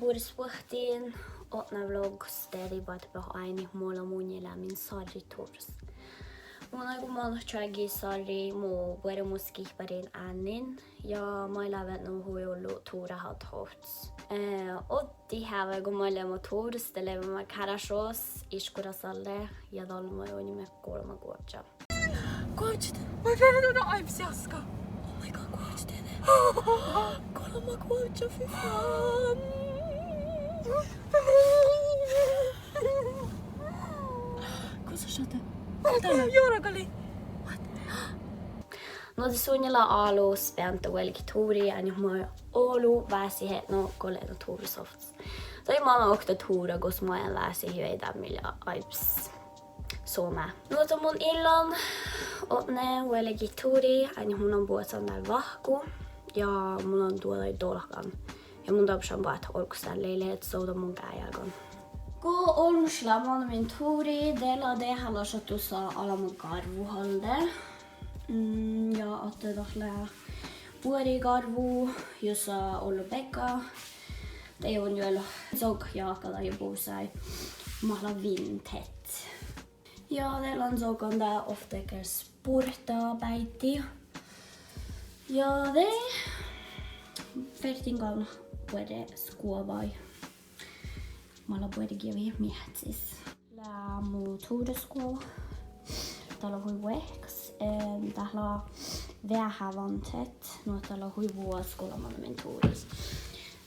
Boris puhtiin, otna vlog stedi bat aini mulla munjela min sarri tors. Mun aiku mulla tragi sarri mu vuori muskihparin äänin ja mä lävän no huiullu tuura hat hots. Otti hävä kun mä olemme tors tele mä karashos iskurasalle ja dalma joni me kolma kuotja. Kuotsit, mä vedän no aipsiaska. Oh my god, kuotsit ene. Kolma kuotja fy fan. Cosa shate? Täällä on juorakali. No det suunnilla alu späntä velki tuuri ja nyt mä olu väsi het no kolena tuurisofts. Tai mä oon okta tuura kus mä en väsi hyöitä millä aips Suomea. No to mun illan otne velki tuuri ja nyt mun on puhutaan täällä vahku ja mun on tuolla dolkan. Ja mun tapsan vaan olkustaan leileet souta mun käjälkon. Kun olmusla mun min tuuri, dela det halasatussa alamun karvuhalde. Ja että tohle vuorikarvu, jossa ollut Pekka. Te on jo sok jaakalla jo puusai mahla vintet. Ja teillä on sokan tää ofteker sporta päitti. Ja det Vertingan vuode skuovai. Malla vuode kivi mietsis. La mu tuudeskuova. Täällä on hui veks. Täällä on vähävantet. No täällä on hui vuoskolla min tuudis.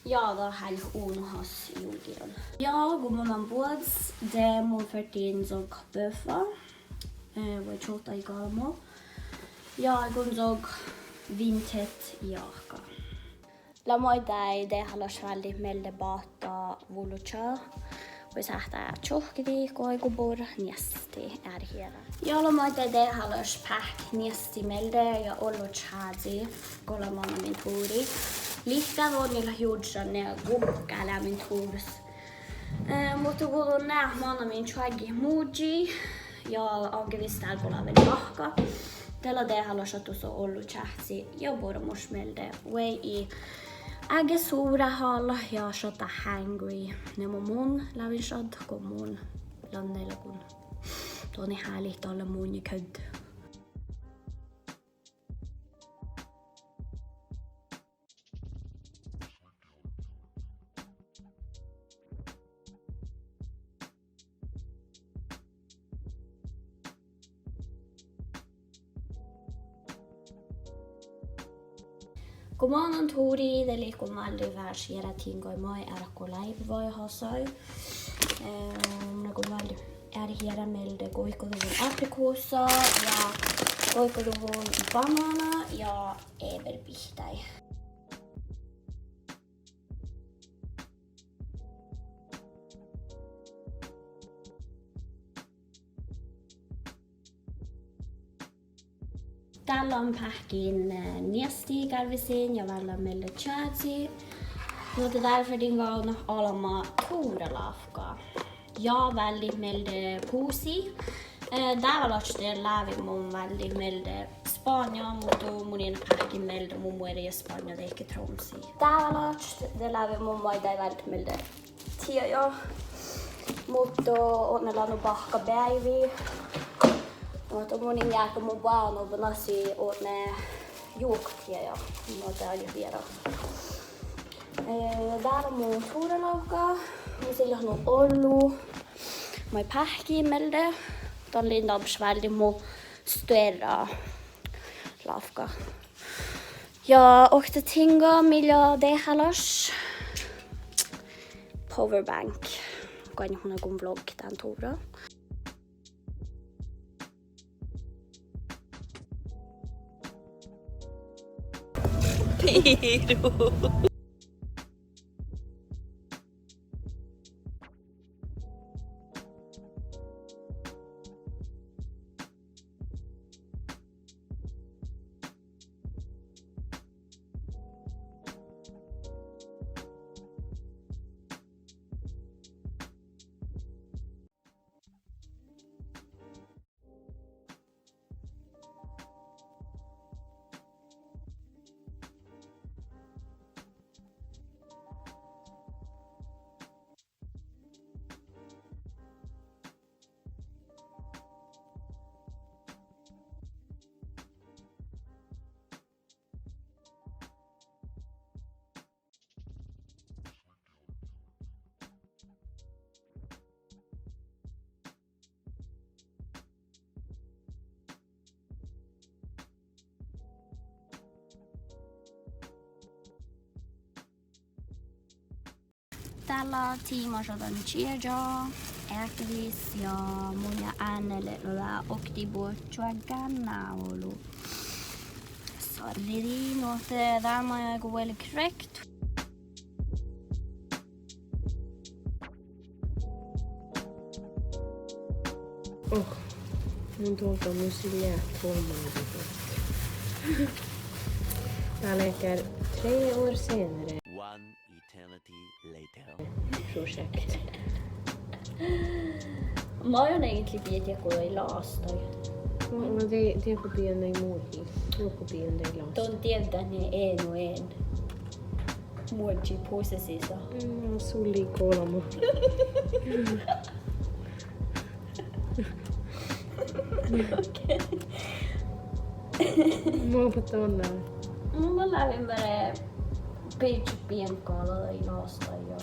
Ja da hel unhas julkiron. Ja kun mun on vuods, det mun fertin såg bøffa. Voi tjota i galmo. Ja kun såg vintet jaka. La moidai det halas väldigt melde bata vulucha. Voi sähtää tjohkidi koikubur niesti ärhiera. Ja la moidai det halas pähk niesti melde ja ollu chadi kolla mana min tuuri. Lihtä vonilla juudsan ja gukkäällä min tuurs. Mutta kun nää mana min chagi muji ja angevistää kolla vielä mahka. Tällä det halas atuso ollu chahti ja bormus melde way i äge suura halla ja shota hangry. Nemo mun lävin shot kun mun lannella kun tuoni hääli tolle mun ja köd. Kun mä oon tuuri, eli kun mä olin väärs järjetin, kun mä ei ära kun läipi voi hasai. Kun mä olin ära meiltä koikkoduvun aprikoosa ja koikkoduvun banana ja eberpihtäi. Täällä on pähkin niesti kärvisin ja välillä meille chatsi. Mutta därför on alma tuurelafka. Ja väldigt meille puusi. Täällä on lävi mun väldigt meille Spanja, mutta mun ei pähkin meille mun mueri Spanja teikä tromsi. Täällä on lävi mun maita väldigt meille tioja. Mutta on lanu pahka päivi. Mutta mun jälkeen mun vaan on nasi ne juoktia ja noita on jo vielä. Täällä on mun tuurelauka. Sillä on ollut. Mä pähkiin meiltä. Ton lindabs väldigt mun störra lafka. Ja åkte tinga milla det halas. Powerbank. Kan hon ha vlogg den tuura. Piru. tällä tiimasodan tiedoa, äkvis ja mulla äänelle olla oktibuotsuagan naulu. Sorry, no tämä ei ole well correct. Mun tuolta on myös silleen kolmannen. Täällä käy 3 år senare. One eternity later. Projekt. Mä oon egentlig vietiä, kun ei laastoi. Men det får bli en emoji. Det får bli en del av. Tuon tietää ne en och en. Muodji posesissa. Suli kolmo. Muupa tuonne. Mä lähdin mere pitch pienkaalla ei laasta ja...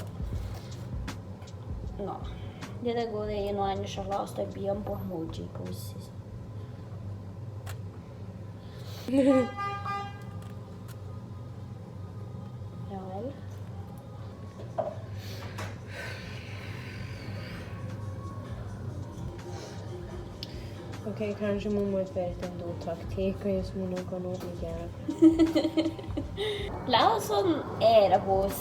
No. Ja kun ei ole aina saa laasta pian po muodji posesissa. Ja. Okej, kanske mun må värta ändå taktik jos mun on kannut ikään. Lausun erhus.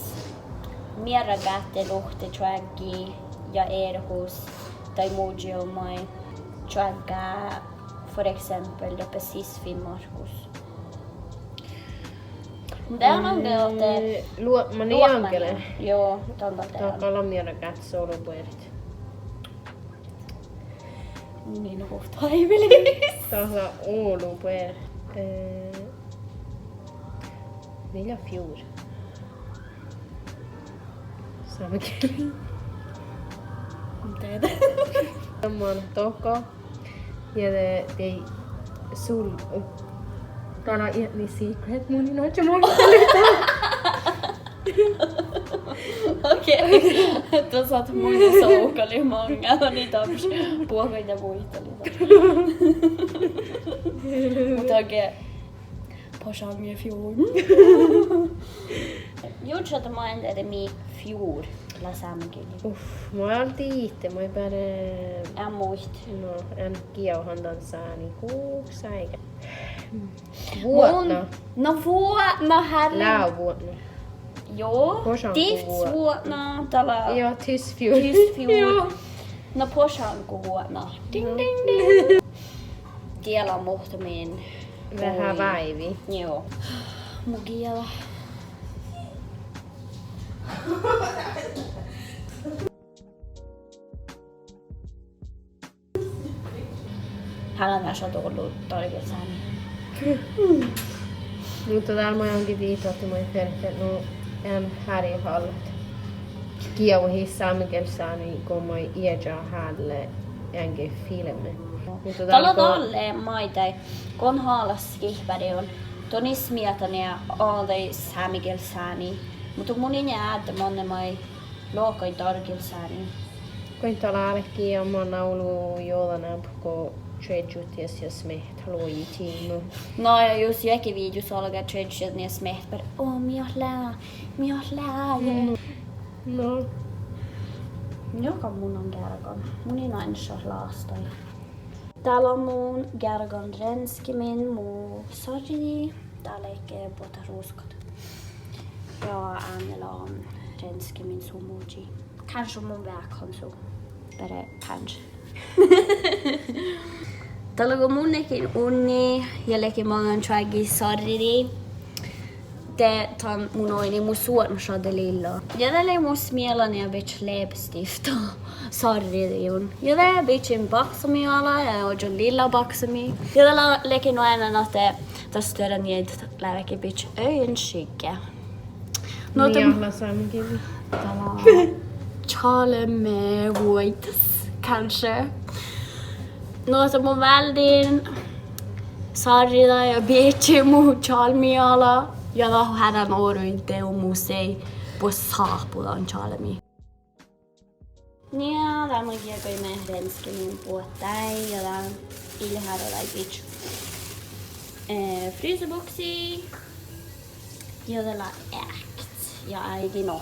Mera kätte luhti tjäggi ja erhus. Tai muodji on mai tjägga för exempel det precis vid Markus. Det är nog det Luotman i ankele. Joo, tonta Tää on kalamia katsoa lopuerit. Niin kohta aivelis. Tää on Oulu per. Vilja fjord. Samekin. Teitä. Tämä on Toko. Ja det sul. Tää on niin secret mun niin on Okei. Tuossa oot muita soukali monga. No niitä on puhuita muita. Mutta oikein Påsjang fjord. Gjorde att man ändå mi fjord la samkeli. Mä oltiin itse, mä bara Muist. no en kiauhan danssani kuussa eikä. Vuotna. No vuotna herre. Läävuotna. Joo. Påsjang Vuotna tällä. Ja Tyskfjord. Tyskfjord. No Påsjang vuotna. Ding ding ding. Tiellä on muhtamien. Vähän vaivi. Joo. Mugiela. Hän on näissä tullut tarkistaan. Mutta täällä mä onkin viitattu mun perheen, no en härjehallat. Kiauhis saamenkielsäni, kun mä iäjää häälle enkin filmi. Täällä on alle maita, kun haalas kihpäri on. Tonis mietan ja alle saamenkielsäni. Mutta mun ei näe, että monne mai lohkoin tarkilsäni. Kun täällä allekin on mä naulu jollain kun tredjutjes ja smeht haloi tiimu. No ja just jokin videos alkaa tredjutjes ja smeht per miah lää. No. Joka mun on kärkon. Mun ei aina saa laastoi. Täällä on mun kärkon renskimin, mun sarjini. Täällä eikä puhuta ruuskat. Ja äänellä on renskimin sumuji. Kanske mun vägkonso. Bara kanske. Täällä on munnekin unni. Jällekin mä oon tjäggi sarjini. Det tar mun oini mun suormashade lilla. Ja tälle mus mielani ja bitch läppstift sarri on. Ja det bitchin baksami ala ja ojon lilla baksami. Ja tällä lekin aina nate tästä niitä läväki bitch öönskygge. No Mialla saamenkieli. Täällä Charlemme voitas kanske. No se mun väldin sarjida ja bitchin mun Charlmiala. Ja då hade oruinte och musei på saapulan chalmi. Ja, där man ger mig med rensken på dig ja där ille här och bitch. Fryseboxi. Ja det la äkt. Ja, är det nog.